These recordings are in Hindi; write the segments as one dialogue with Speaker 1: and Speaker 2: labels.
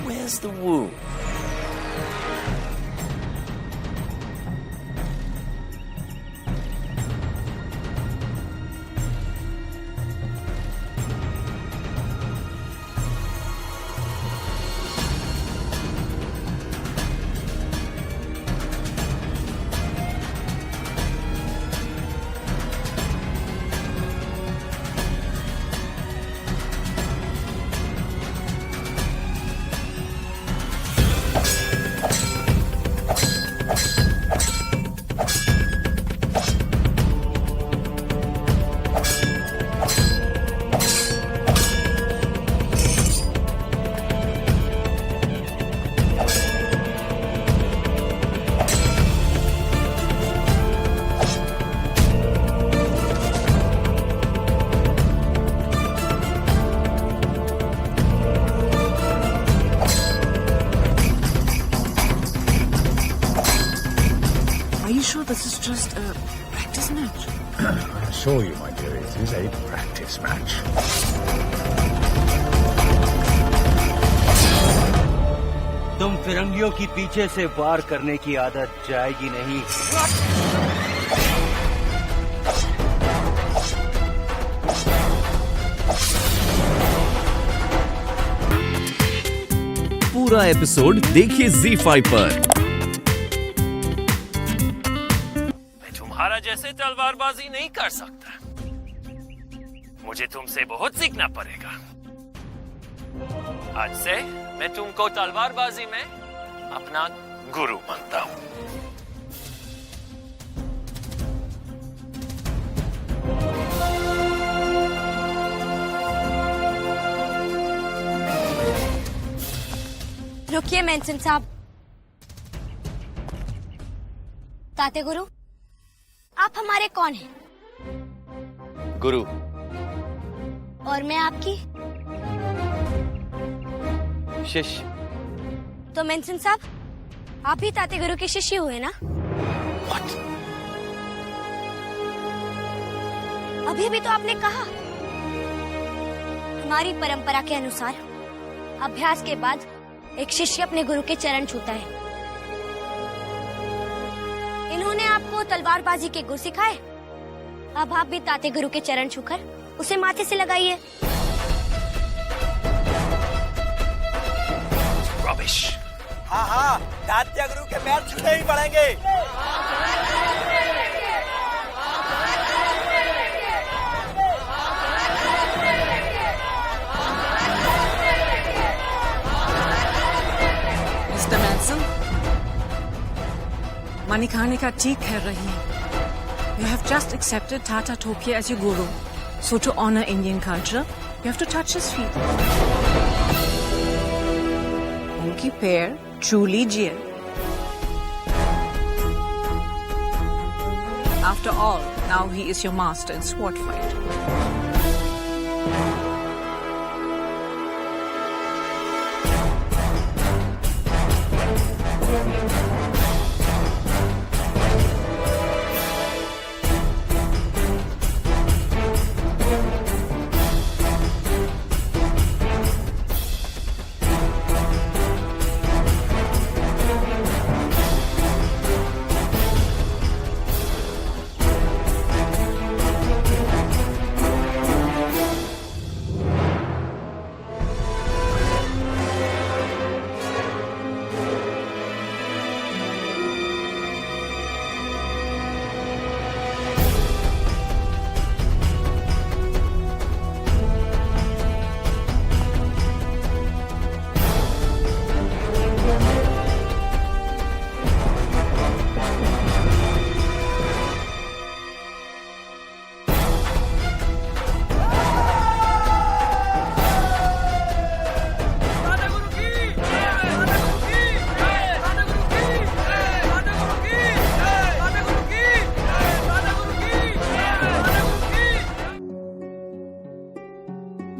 Speaker 1: Where's the wound?
Speaker 2: Are you sure this is just a practice match?
Speaker 3: I assure you, my dear, it is a practice match.
Speaker 4: तुम फिरंगियों की पीछे से वार करने की आदत जाएगी नहीं।
Speaker 5: पूरा एपिसोड देखिए ZEE5 पर।
Speaker 1: तुम्हारा जैसे तलवारबाजी नहीं कर सकता। मुझे तुमसे बहुत सीखना पड़ेगा। आज से मैं तुमको तलवारबाजी में अपना गुरु मानता हूं।
Speaker 6: रुकिए मेंसन साहब। ताते गुरु, आप हमारे कौन हैं?
Speaker 1: गुरु।
Speaker 6: और मैं आपकी
Speaker 1: शिष्य।
Speaker 6: तो मेंसन साहब, आप ही ताते गुरु के शिष्य हुए ना?
Speaker 1: What?
Speaker 6: अभी भी तो आपने कहा। हमारी परंपरा के अनुसार अभ्यास के बाद एक शिष्य अपने गुरु के चरण छूता है। इन्होंने आपको तलवारबाजी के गुर सिखाए। अब आप भी ताते गुरु के चरण छूकर उसे माथे से लगाइए।
Speaker 1: Rubbish.
Speaker 7: हाँ, तात्या गुरु के पैर छूने ही पड़ेंगे।
Speaker 2: मिस्टर मैनसन, मणिकर्णिका का ठीक कह रही है। You have just accepted Tata Tokia as your guru. So to honor Indian culture, you have to touch his feet. उनकी पैर छू लीजिए। After all, now he is your master in sword fight.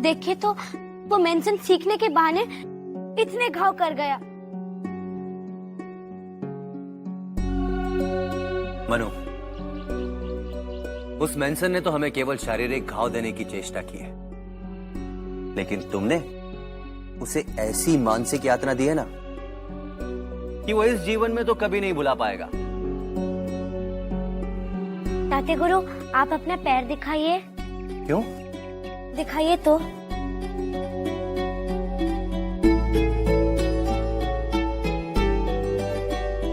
Speaker 6: देखे तो वो मेंसन सीखने के बहाने इतने घाव कर गया।
Speaker 4: मनु, उस मेंसन ने तो हमें केवल शारीरिक घाव देने की चेष्टा की है, लेकिन तुमने उसे ऐसी मानसिक यातना दी है ना कि वो इस जीवन में तो कभी नहीं भुला पाएगा।
Speaker 6: ताते गुरु, आप अपना पैर दिखाइए।
Speaker 4: क्यों?
Speaker 6: दिखाइए तो।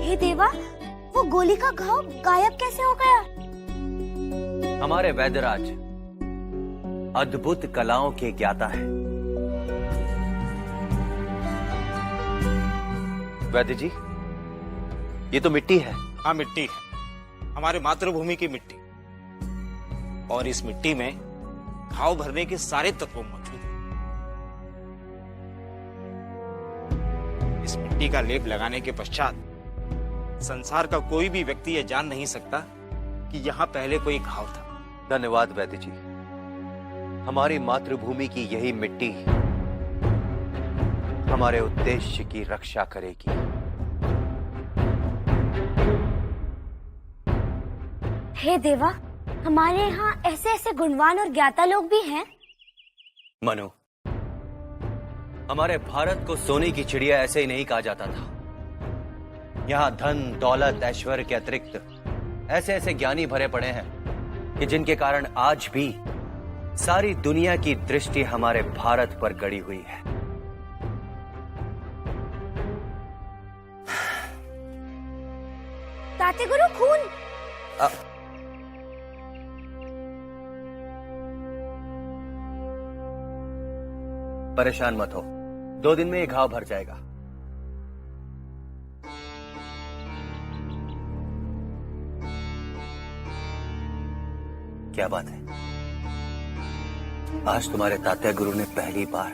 Speaker 6: हे देवा, वो गोली का घाव गायब कैसे हो गया?
Speaker 4: हमारे वैद्यराज अद्भुत कलाओं के ज्ञाता है। वैद्य जी, ये तो मिट्टी है।
Speaker 8: हाँ, मिट्टी है, हमारे मातृभूमि की मिट्टी। और इस मिट्टी में घाव भरने के सारे तत्व मौजूद हैं। इस मिट्टी का लेप लगाने के पश्चात संसार का कोई भी व्यक्ति यह जान नहीं सकता कि यहाँ पहले कोई घाव था।
Speaker 4: धन्यवाद वैद्य जी। हमारी मातृभूमि की यही मिट्टी हमारे उद्देश्य की रक्षा करेगी।
Speaker 6: हे देवा, हमारे यहाँ ऐसे ऐसे गुणवान और ज्ञाता लोग भी हैं।
Speaker 4: मनु, हमारे भारत को सोने की चिड़िया ऐसे ही नहीं कहा जाता था। यहाँ धन, दौलत, ऐश्वर्य के अतिरिक्त ऐसे ऐसे ज्ञानी भरे पड़े हैं कि जिनके कारण आज भी सारी दुनिया की दृष्टि हमारे भारत पर गड़ी हुई है।
Speaker 6: ताते गुरु, खून।
Speaker 4: परेशान मत हो, 2 दिन में ये घाव भर जाएगा। क्या बात है, आज तुम्हारे तात्या गुरु ने पहली बार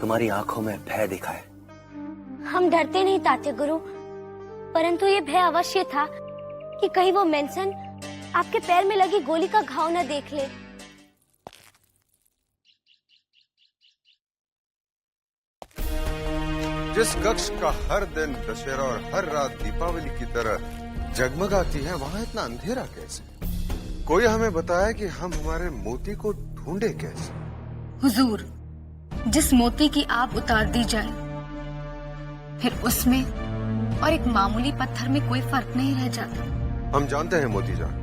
Speaker 4: तुम्हारी आंखों में भय दिखाया।
Speaker 6: हम डरते नहीं ताते गुरु, परंतु ये भय अवश्य था कि कहीं वो मेंसन आपके पैर में लगी गोली का घाव न देख ले।
Speaker 9: जिस कक्ष का हर दिन दशहरा और हर रात दीपावली की तरह जगमगाती है, वहाँ इतना अंधेरा कैसे? कोई हमें बताया कि हम हमारे मोती को ढूंढे कैसे?
Speaker 10: हुजूर, जिस मोती की आप उतार दी जाए, फिर उसमें और एक मामूली पत्थर में कोई फर्क नहीं रह जाता।
Speaker 9: हम जानते हैं मोती जान,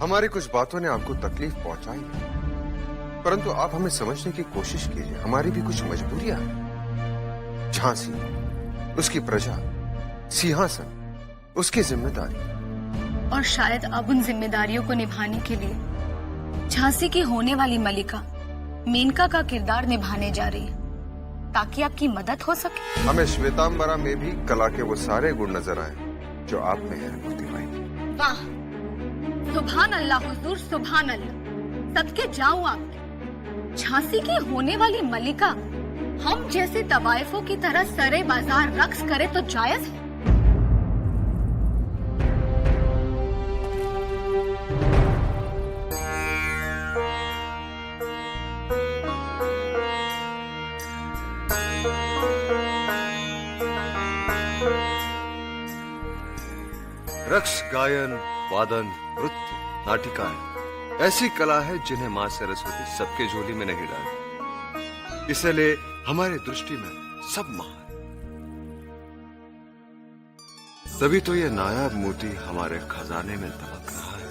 Speaker 9: हमारी कुछ बातों ने आपको तकलीफ पहुंचाई है, परंतु आप हमें समझने की कोशिश कीजिए। हमारी भी कुछ मजबूरियां हैं। झांसी, उसकी प्रजा, सिंहासन, उसकी जिम्मेदारी।
Speaker 10: और शायद अब उन जिम्मेदारियों को निभाने के लिए झांसी की होने वाली मलिका मेनका का किरदार निभाने जा रही है, ताकि आपकी मदद हो सके।
Speaker 9: हमें श्वेतांबरा में भी कला के वो सारे गुण नजर आए जो आप में है मोती भाई।
Speaker 10: वाह, सुभान अल्लाह हुजूर, सुभान अल्लाह। सदके जाऊं आपके। झांसी की होने वाली मलिका हम जैसे तवाइफों की तरह सरे बाजार रक्स करे तो जायज है?
Speaker 9: रक्स, गायन, वादन, नृत्य, नाटिकाएं ऐसी कला है जिन्हें माँ सरस्वती सबके झोली में नहीं डालती। इसलिए हमारी दृष्टि में सब महान। तभी तो ये नायाब मोती हमारे खजाने में दमक रहा है।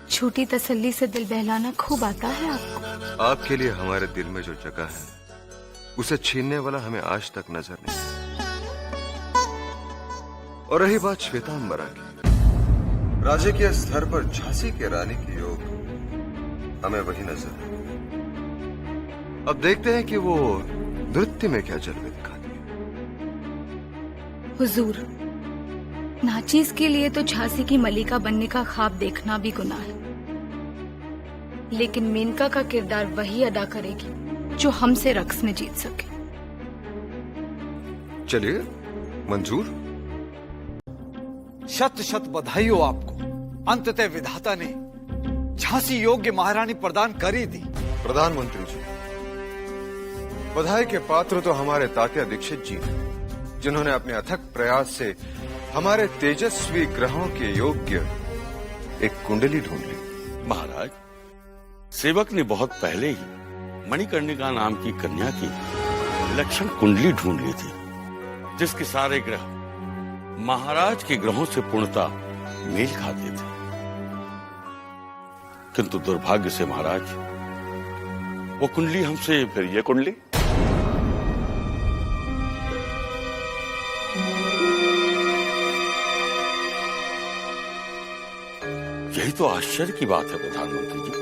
Speaker 10: छोटी तसल्ली से दिल बहलाना खूब आता है आपको।
Speaker 9: आपके लिए हमारे दिल में जो जगह है उसे छीनने वाला हमें आज तक नजर नहीं। और रही बात श्वेतांबरा की, राजकीय स्तर पर झांसी के रानी की योग हमें वही नजर है। अब देखते हैं कि वो नृत्य में क्या जलवे दिखाती है।
Speaker 10: हुजूर, नाचीज के लिए तो झांसी की मलिका बनने का ख्वाब देखना भी गुनाह है, लेकिन मेनका का किरदार वही अदा करेगी जो हमसे रक्स में जीत सके।
Speaker 9: चलिए, मंजूर।
Speaker 11: शत शत बधाई हो आपको। अंततः विधाता ने झांसी योग्य महारानी प्रदान कर ही दी।
Speaker 9: प्रधानमंत्री जी, बधाई के पात्र तो हमारे तात्या दीक्षित जी हैं, जिन्होंने अपने अथक प्रयास से हमारे तेजस्वी ग्रहों के योग्य एक कुंडली ढूंढ ली।
Speaker 12: महाराज, सेवक ने बहुत पहले ही मणिकर्णिका नाम की कन्या की विलक्षण कुंडली ढूंढ ली थी, जिसके सारे ग्रह महाराज के ग्रहों से पूर्णतः मेल खाते थे। किंतु दुर्भाग्य से महाराज, वो कुंडली हमसे, फिर ये कुंडली यही तो आश्चर्य की बात है प्रधानमंत्री जी।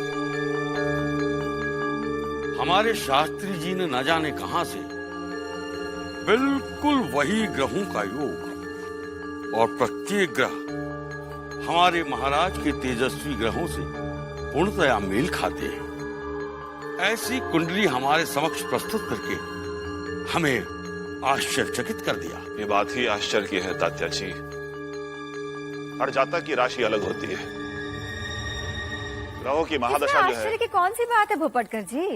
Speaker 12: हमारे शास्त्री जी ने न जाने कहां से बिल्कुल वही ग्रहों का योग, और प्रत्येक ग्रह हमारे महाराज के तेजस्वी ग्रहों से पूर्णतया मेल खाते हैं। ऐसी कुंडली हमारे समक्ष प्रस्तुत करके हमें आश्चर्यचकित कर दिया।
Speaker 13: ये बात ही आश्चर्य की है तात्या जी। हर जातक की राशि अलग होती है। ग्रहों की महादशा जो है।
Speaker 14: आश्चर्य की कौन सी बात है भोपटकर जी?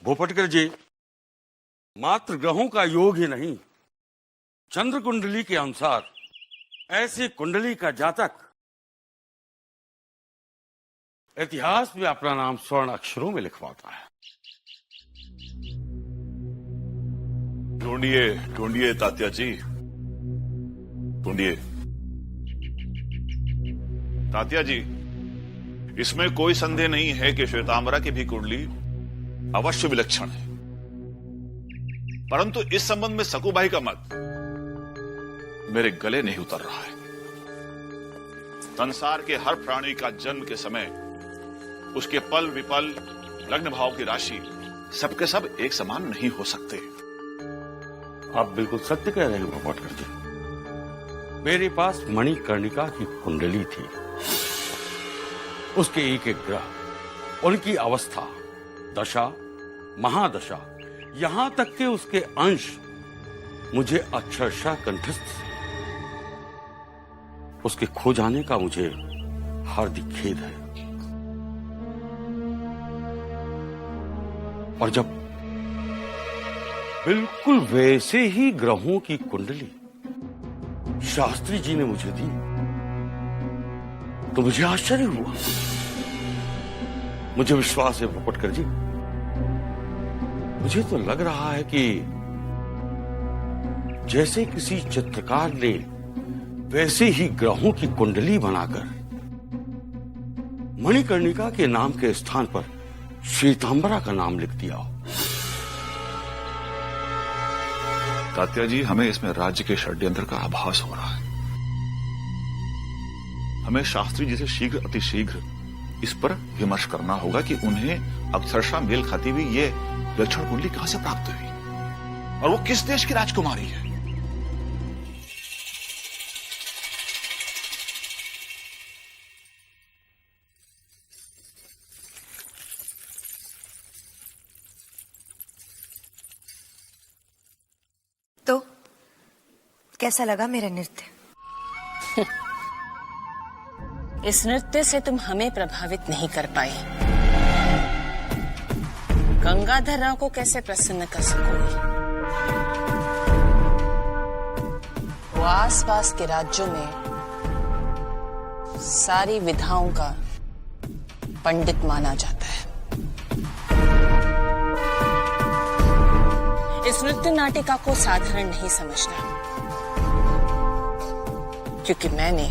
Speaker 12: भोपटकर जी, मात्र ग्रहों का योग ही नहीं, चंद्र कुंडली के अनुसार ऐसी कुंडली का जातक इतिहास में अपना नाम स्वर्ण अक्षरों में लिखवाता है।
Speaker 13: ढूंढिए ढूंढिए तात्या जी, ढूंढिए। तात्या जी, इसमें कोई संदेह नहीं है कि श्वेतांबरा की भी कुंडली अवश्य विलक्षण है, परंतु इस संबंध में सकुबाई का मत मेरे गले नहीं उतर रहा है। संसार के हर प्राणी का जन्म के समय उसके पल विपल, लग्न भाव की राशि सबके सब एक समान नहीं हो सकते।
Speaker 12: आप बिल्कुल सत्य कह रहे हैं भोपटकर जी। मेरे पास मणिकर्णिका की कुंडली थी, उसके एक एक ग्रह, उनकी अवस्था, दशा, महादशा, यहां तक के उसके अंश मुझे अक्षरशः कंठस्थ थे। उसके खो जाने का मुझे हार्दिक खेद है। और जब बिल्कुल वैसे ही ग्रहों की कुंडली शास्त्री जी ने मुझे दी, तो मुझे आश्चर्य हुआ। मुझे विश्वास है भोपटकर जी, मुझे तो लग रहा है कि जैसे किसी चित्रकार ने वैसे ही ग्रहों की कुंडली बनाकर मणिकर्णिका के नाम के स्थान पर श्वेतांबरा का नाम लिख दिया हो।
Speaker 13: तात्या जी, हमें इसमें राज्य के षड्यंत्र का आभास हो रहा है। हमें शास्त्री जी से शीघ्र अतिशीघ्र इस पर विमर्श करना होगा कि उन्हें अक्षरशः मेल खाती हुई ये विलक्षण कुंडली कहां से प्राप्त हुई और वो किस देश की राजकुमारी है।
Speaker 14: तो कैसा लगा मेरा नृत्य?
Speaker 15: इस नृत्य से तुम हमें प्रभावित नहीं कर पाई। गंगाधर राव को कैसे प्रसन्न कर सकोगी? वो आसपास के राज्यों में सारी विधाओं का पंडित माना जाता है। इस नृत्य नाटिका को साधारण नहीं समझना, क्योंकि मैंने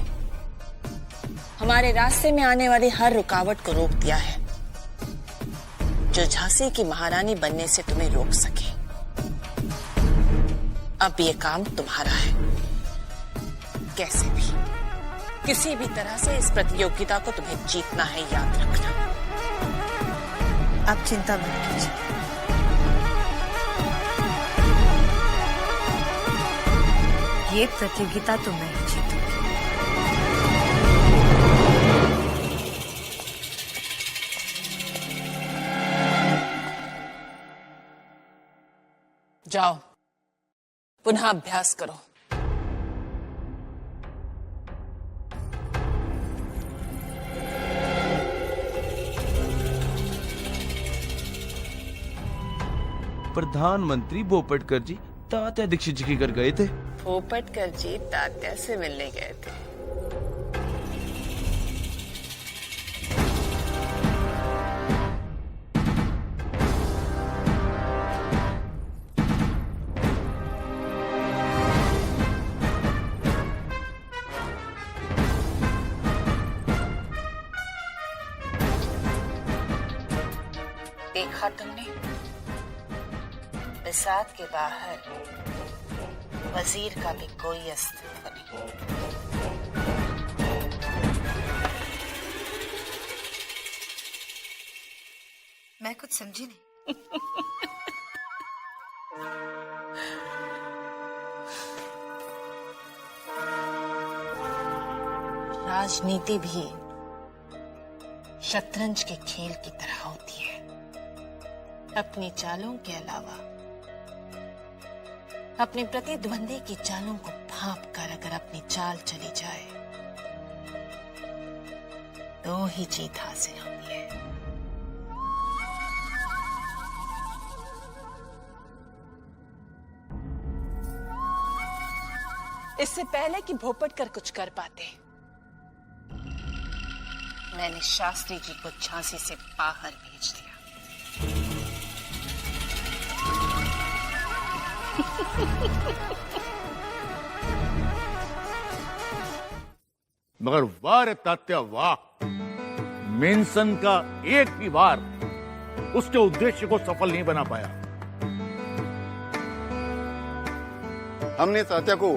Speaker 15: हमारे रास्ते में आने वाली हर रुकावट को रोक दिया है जो झांसी की महारानी बनने से तुम्हें रोक सके। अब ये काम तुम्हारा है। कैसे भी, किसी भी तरह से इस प्रतियोगिता को तुम्हें जीतना है, याद रखना।
Speaker 14: आप चिंता मत कीजिए, ये प्रतियोगिता तो मैं ही जीतूंगी।
Speaker 15: जाओ, पुनः अभ्यास करो।
Speaker 16: प्रधानमंत्री भोपटकर जी तात्या दीक्षित जी के घर गए थे।
Speaker 15: पोपटकर जी तात्या से मिलने गए थे। देखा तुमने, बिसात के बाहर वजीर का भी कोई अस्तित्व नहीं।
Speaker 14: मैं कुछ समझी नहीं।
Speaker 15: राजनीति भी शतरंज के खेल की तरह होती है। अपनी चालों के अलावा अपने प्रतिद्वंदी की चालों को भांप कर अगर अपनी चाल चली जाए तो ही जीत हासिल होती है। इससे पहले कि भोपटकर कुछ कर पाते, मैंने शास्त्री जी को झांसी से बाहर भेज दिया।
Speaker 3: मगर वाह रे तात्या वाह, मेंसन का एक भी वार उसके उद्देश्य को सफल नहीं बना पाया।
Speaker 16: हमने तात्या को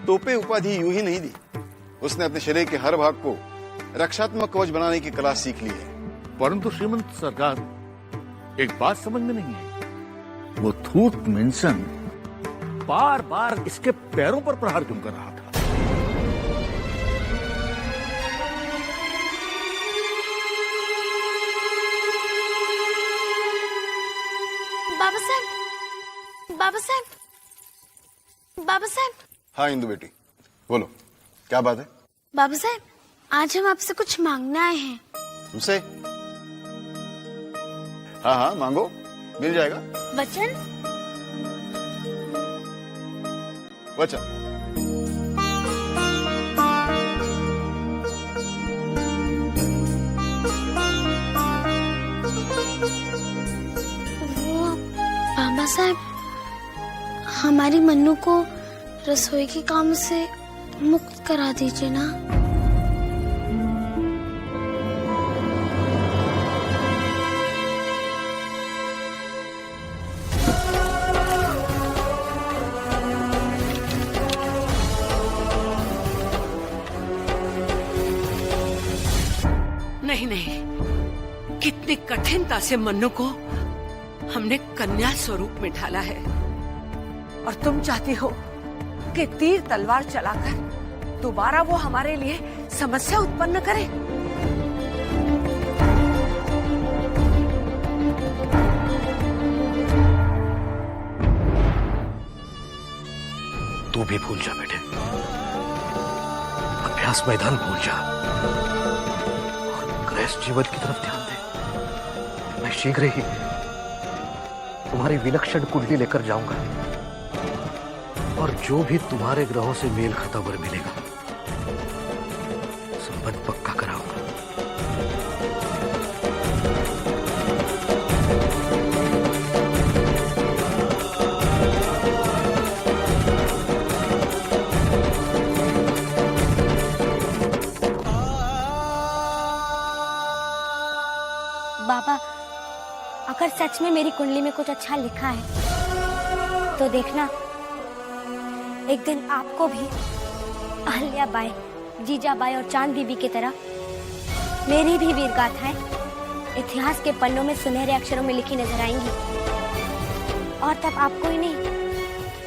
Speaker 16: तोपे उपाधि यूं ही नहीं दी, उसने अपने शरीर के हर भाग को रक्षात्मक कवच बनाने की कला सीख ली है।
Speaker 3: परंतु श्रीमंत सरकार, एक बात समझ में नहीं है, वो थूत मेंसन बार बार इसके पैरों पर प्रहार क्यों कर रहा था?
Speaker 6: बाबा साहब, बाबा साहब, बाबा साहब।
Speaker 16: हाँ इंदु बेटी, बोलो क्या बात है?
Speaker 6: बाबा साहब, आज हम आपसे कुछ मांगने आए हैं।
Speaker 16: तुमसे? हाँ हाँ मांगो, मिल जाएगा।
Speaker 6: वचन?
Speaker 16: वचन।
Speaker 6: बाबा साहब, हमारी मन्नू को रसोई के काम से मुक्त करा दीजिए ना।
Speaker 17: नहीं नहीं, कितनी कठिनता से मन्नू को हमने कन्या स्वरूप में ढाला है, और तुम चाहती हो कि तीर तलवार चलाकर दोबारा वो हमारे लिए समस्या उत्पन्न करे।
Speaker 18: तू भी भूल जा बेटे, अभ्यास मैदान भूल जा और गृहस्थ जीवन की तरफ ध्यान दे। मैं शीघ्र ही तुम्हारी विलक्षण कुंडली लेकर जाऊंगा, और जो भी तुम्हारे ग्रहों से मेल खाता वर मिलेगा संबंध पक्का कराऊंगा।
Speaker 6: बाबा, अगर सच में मेरी कुंडली में कुछ अच्छा लिखा है तो देखना, एक दिन आपको भी अहल्याबाई, जीजाबाई और चांद बीबी की तरह मेरी भी वीर गाथाएं इतिहास के पन्नों में सुनहरे अक्षरों में लिखी नजर आएंगी, और तब आपको ही नहीं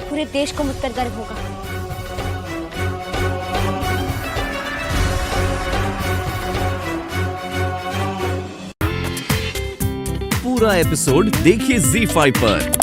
Speaker 6: पूरे देश को मुझ पर गर्व होगा।
Speaker 5: पूरा एपिसोड देखिए ZEE5 पर।